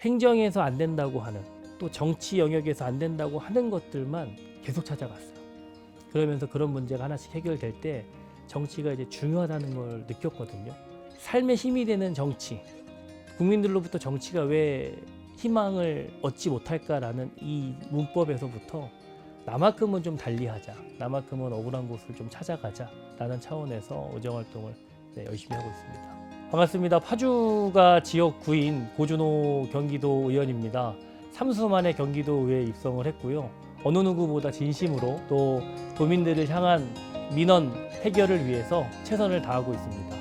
행정에서 안 된다고 하는, 또 정치 영역에서 안 된다고 하는 것들만 계속 찾아갔어요. 그러면서 그런 문제가 하나씩 해결될 때 정치가 이제 중요하다는 걸 느꼈거든요. 삶의 힘이 되는 정치, 국민들로부터 정치가 왜 희망을 얻지 못할까라는 이 문법에서부터 나만큼은 좀 달리하자, 나만큼은 억울한 곳을 좀 찾아가자라는 차원에서 의정활동을 열심히 하고 있습니다. 반갑습니다. 파주가 지역구인 고준호 경기도 의원입니다. 3수 만에 경기도의회에 입성을 했고요. 어느 누구보다 진심으로 또 도민들을 향한 민원 해결을 위해서 최선을 다하고 있습니다.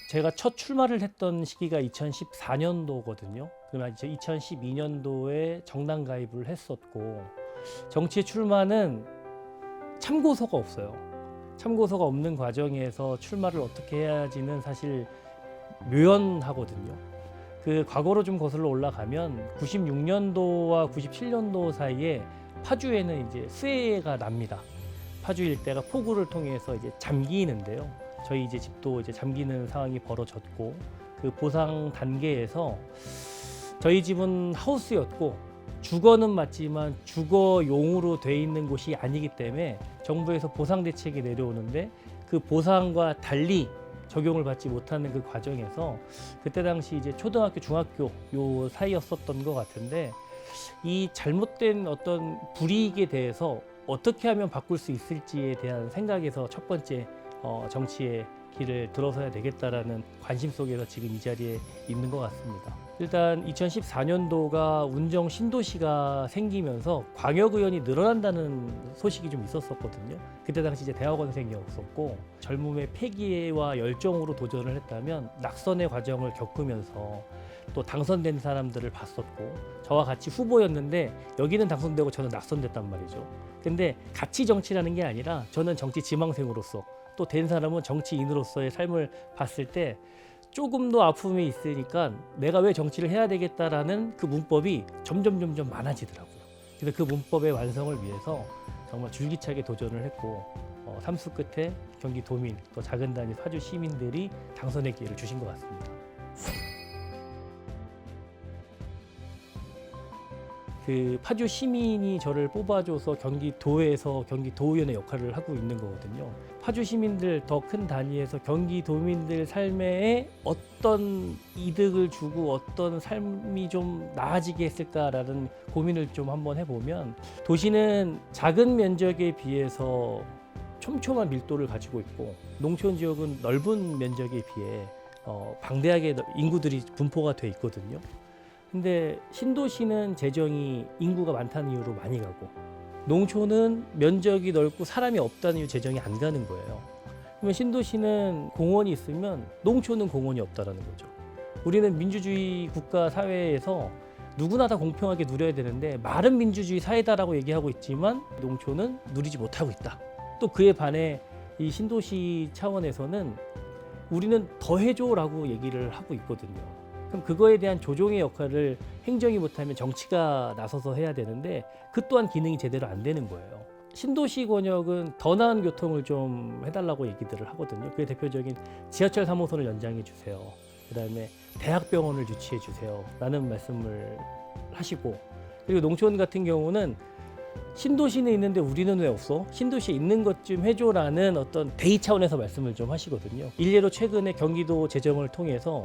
제가 첫 출마를 했던 시기가 2014년도거든요. 그러면 이제 2012년도에 정당 가입을 했었고, 정치에 출마는 참고서가 없어요. 참고서가 없는 과정에서 출마를 어떻게 해야지는 사실 묘연하거든요. 그 과거로 좀 거슬러 올라가면 96년도와 97년도 사이에 파주에는 이제 수해가 납니다. 파주 일대가 폭우를 통해서 이제 잠기는데요. 저희 이제 집도 이제 잠기는 상황이 벌어졌고, 그 보상 단계에서 저희 집은 하우스였고 주거는 맞지만 주거용으로 돼 있는 곳이 아니기 때문에 정부에서 보상 대책이 내려오는데 그 보상과 달리 적용을 받지 못하는 그 과정에서 그때 당시 이제 초등학교, 중학교 요 사이였었던 것 같은데, 이 잘못된 어떤 불이익에 대해서 어떻게 하면 바꿀 수 있을지에 대한 생각에서 첫 번째 정치의 길을 들어서야 되겠다라는 관심 속에서 지금 이 자리에 있는 것 같습니다. 일단 2014년도가 운정 신도시가 생기면서 광역의원이 늘어난다는 소식이 좀 있었었거든요. 그때 당시 이제 대학원생이었었고, 젊음의 패기와 열정으로 도전을 했다면 낙선의 과정을 겪으면서 또 당선된 사람들을 봤었고, 저와 같이 후보였는데 여기는 당선되고 저는 낙선됐단 말이죠. 근데 가치 정치라는 게 아니라 저는 정치 지망생으로서 또 된 사람은 정치인으로서의 삶을 봤을 때 조금 더 아픔이 있으니까 내가 왜 정치를 해야 되겠다라는 그 문법이 점점 많아지더라고요. 그래서 그 문법의 완성을 위해서 정말 줄기차게 도전을 했고, 3수 끝에 경기도민 또 작은 단위 파주 시민들이 당선의 기회를 주신 것 같습니다. 그 파주 시민이 저를 뽑아줘서 경기도에서 경기도의원의 역할을 하고 있는 거거든요. 파주 시민들 더 큰 단위에서 경기도민들 삶에 어떤 이득을 주고 어떤 삶이 좀 나아지게 했을까라는 고민을 좀 한번 해보면, 도시는 작은 면적에 비해서 촘촘한 밀도를 가지고 있고, 농촌 지역은 넓은 면적에 비해 방대하게 인구들이 분포가 돼 있거든요. 근데 신도시는 재정이 인구가 많다는 이유로 많이 가고, 농촌은 면적이 넓고 사람이 없다는 이유 재정이 안 가는 거예요. 그러면 신도시는 공원이 있으면 농촌은 공원이 없다라는 거죠. 우리는 민주주의 국가 사회에서 누구나 다 공평하게 누려야 되는데 말은 민주주의 사회다라고 얘기하고 있지만 농촌은 누리지 못하고 있다. 또 그에 반해 이 신도시 차원에서는 우리는 더 해줘라고 얘기를 하고 있거든요. 그럼 그거에 대한 조정의 역할을 행정이 못하면 정치가 나서서 해야 되는데 그 또한 기능이 제대로 안 되는 거예요. 신도시 권역은 더 나은 교통을 좀 해달라고 얘기들을 하거든요. 그게 대표적인 지하철 3호선을 연장해 주세요. 그다음에 대학병원을 유치해 주세요. 라는 말씀을 하시고, 그리고 농촌 같은 경우는 신도시는 있는데 우리는 왜 없어? 신도시에 있는 것 좀 해줘라는 어떤 대의 차원에서 말씀을 좀 하시거든요. 일례로 최근에 경기도 재정을 통해서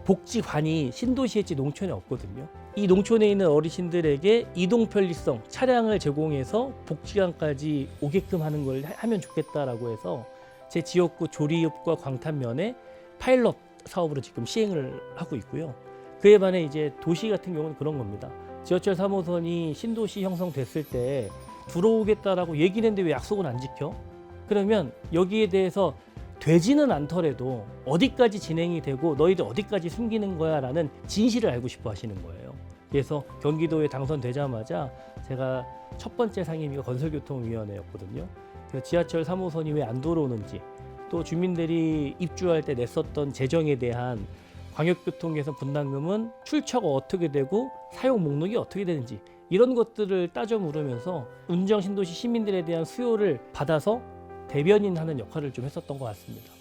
복지관이 신도시에 있지 농촌에 없거든요. 이 농촌에 있는 어르신들에게 이동 편리성, 차량을 제공해서 복지관까지 오게끔 하는 걸 하면 좋겠다라고 해서 제 지역구 조리읍과 광탄면에 파일럿 사업으로 지금 시행을 하고 있고요. 그에 반해 이제 도시 같은 경우는 그런 겁니다. 지하철 3호선이 신도시 형성됐을 때 들어오겠다라고 얘기를 했는데 왜 약속은 안 지켜? 그러면 여기에 대해서 되지는 않더라도 어디까지 진행이 되고 너희들 어디까지 숨기는 거야 라는 진실을 알고 싶어 하시는 거예요. 그래서 경기도에 당선되자마자 제가 첫 번째 상임위가 건설교통위원회였거든요. 그래서 지하철 3호선이 왜 안 들어오는지, 또 주민들이 입주할 때 냈었던 재정에 대한 광역교통개선 분담금은 출처가 어떻게 되고 사용 목록이 어떻게 되는지 이런 것들을 따져 물으면서 운정 신도시 시민들에 대한 수요를 받아서 대변인하는 역할을 좀 했었던 것 같습니다.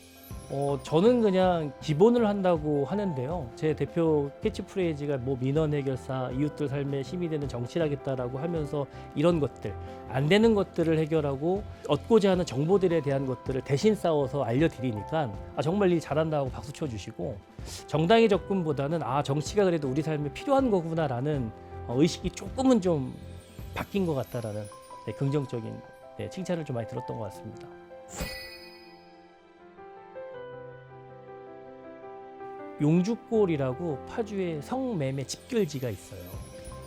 저는 그냥 기본을 한다고 하는데요. 제 대표 캐치프레이즈가 뭐 민원 해결사, 이웃들 삶에 힘이 되는 정치를 하겠다라고 하면서 이런 것들, 안 되는 것들을 해결하고 얻고자 하는 정보들에 대한 것들을 대신 싸워서 알려드리니까 정말 일 잘한다고 박수 쳐주시고 정당의 접근보다는 정치가 그래도 우리 삶에 필요한 거구나라는 의식이 조금은 좀 바뀐 것 같다라는 긍정적인 칭찬을 좀 많이 들었던 것 같습니다. 용주골이라고 파주에 성매매 집결지가 있어요.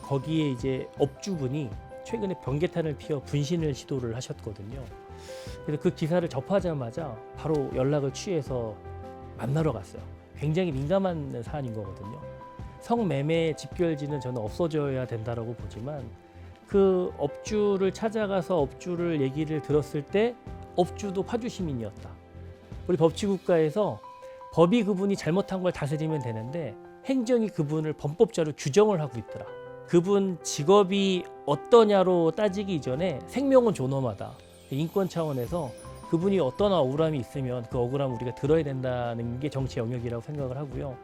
거기에 이제 업주분이 최근에 번개탄을 피워 분신을 시도를 하셨거든요. 그래서 그 기사를 접하자마자 바로 연락을 취해서 만나러 갔어요. 굉장히 민감한 사안인 거거든요. 성매매 집결지는 저는 없어져야 된다라고 보지만 그 업주를 찾아가서 업주를 얘기를 들었을 때 업주도 파주 시민이었다. 우리 법치국가에서 법이 그분이 잘못한 걸 다스리면 되는데 행정이 그분을 범법자로 규정을 하고 있더라. 그분 직업이 어떠냐로 따지기 이전에 생명은 존엄하다. 인권 차원에서 그분이 어떤 억울함이 있으면 그 억울함을 우리가 들어야 된다는 게 정치 영역이라고 생각을 하고요.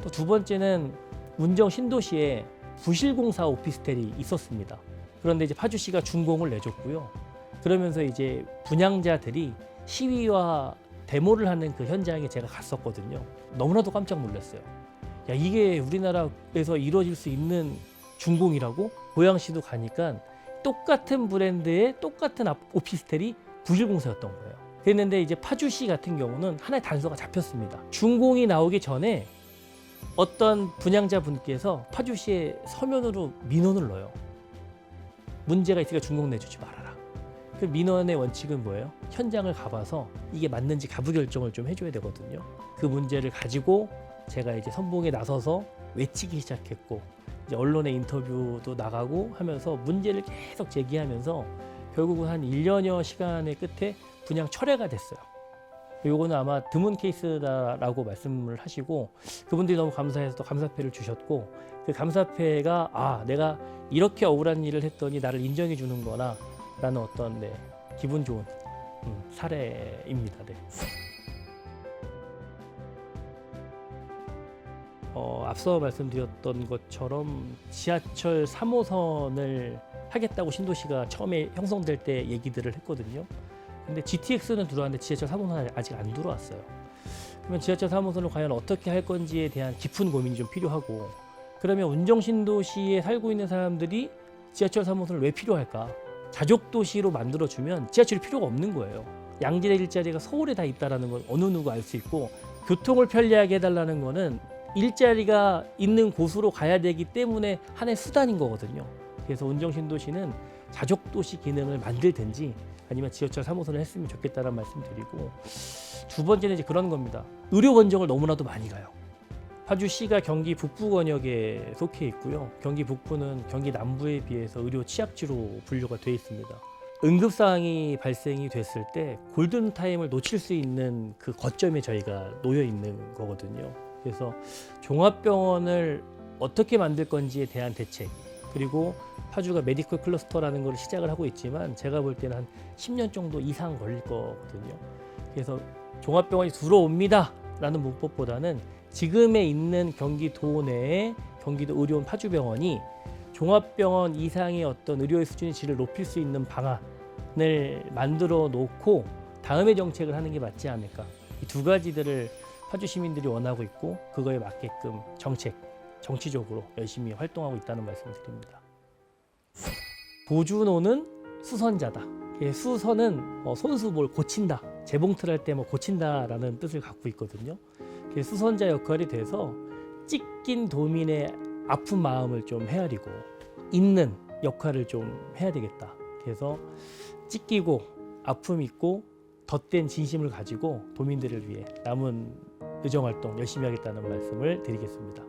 또 두 번째는 운정 신도시에 부실공사 오피스텔이 있었습니다. 그런데 이제 파주시가 준공을 내줬고요. 그러면서 이제 분양자들이 시위와 데모를 하는 그 현장에 제가 갔었거든요. 너무나도 깜짝 놀랐어요. 야, 이게 우리나라에서 이루어질 수 있는 준공이라고? 고양시도 가니까 똑같은 브랜드의 똑같은 오피스텔이 부실공사였던 거예요. 그랬는데 이제 파주시 같은 경우는 하나의 단서가 잡혔습니다. 준공이 나오기 전에 어떤 분양자분께서 파주시에 서면으로 민원을 넣어요. 문제가 있으니까 준공 내주지 말아라. 그 민원의 원칙은 뭐예요? 현장을 가봐서 이게 맞는지 가부 결정을 좀 해줘야 되거든요. 그 문제를 가지고 제가 이제 선봉에 나서서 외치기 시작했고 이제 언론의 인터뷰도 나가고 하면서 문제를 계속 제기하면서 결국은 한 1년여 시간의 끝에 분양 철회가 됐어요. 요거는 아마 드문 케이스다라고 말씀을 하시고 그분들이 너무 감사해서 또 감사패를 주셨고 그 감사패가 내가 이렇게 억울한 일을 했더니 나를 인정해 주는 거나 라는 어떤 기분 좋은 사례입니다. 앞서 말씀드렸던 것처럼 지하철 3호선을 하겠다고 신도시가 처음에 형성될 때 얘기들을 했거든요. 근데 GTX는 들어왔는데 지하철 3호선은 아직 안 들어왔어요. 그러면 지하철 3호선을 과연 어떻게 할 건지에 대한 깊은 고민이 좀 필요하고 그러면 운정 신도시에 살고 있는 사람들이 지하철 3호선을 왜 필요할까? 자족도시로 만들어주면 지하철이 필요가 없는 거예요. 양질의 일자리가 서울에 다 있다는 걸 어느 누구 알 수 있고 교통을 편리하게 해달라는 거는 일자리가 있는 곳으로 가야 되기 때문에 하나의 수단인 거거든요. 그래서 운정신도시는 자족도시 기능을 만들든지 아니면 지하철 3호선을 했으면 좋겠다는 말씀 드리고 두 번째는 이제 그런 겁니다. 의료 원정을 너무나도 많이 가요. 파주시가 경기 북부 권역에 속해 있고요. 경기 북부는 경기 남부에 비해서 의료 취약지로 분류가 되어 있습니다. 응급사항이 발생이 됐을 때 골든타임을 놓칠 수 있는 그 거점에 저희가 놓여 있는 거거든요. 그래서 종합병원을 어떻게 만들 건지에 대한 대책 그리고 파주가 메디컬 클러스터라는 걸 시작을 하고 있지만 제가 볼 때는 한 10년 정도 이상 걸릴 거거든요. 그래서 종합병원이 들어옵니다 라는 문법보다는 지금에 있는 경기도 내에 경기도 의료원 파주병원이 종합병원 이상의 어떤 의료의 수준의 질을 높일 수 있는 방안을 만들어 놓고 다음에 정책을 하는 게 맞지 않을까. 이 두 가지들을 파주 시민들이 원하고 있고 그거에 맞게끔 정치적으로 열심히 활동하고 있다는 말씀을 드립니다. 보준호는 수선자다. 수선은 손수 뭘 고친다. 재봉틀 할 때 뭐 고친다라는 뜻을 갖고 있거든요. 수선자 역할이 돼서 찢긴 도민의 아픈 마음을 좀 헤아리고 있는 역할을 좀 해야 되겠다. 그래서 찢기고 아픔 있고 덧된 진심을 가지고 도민들을 위해 남은 의정활동 열심히 하겠다는 말씀을 드리겠습니다.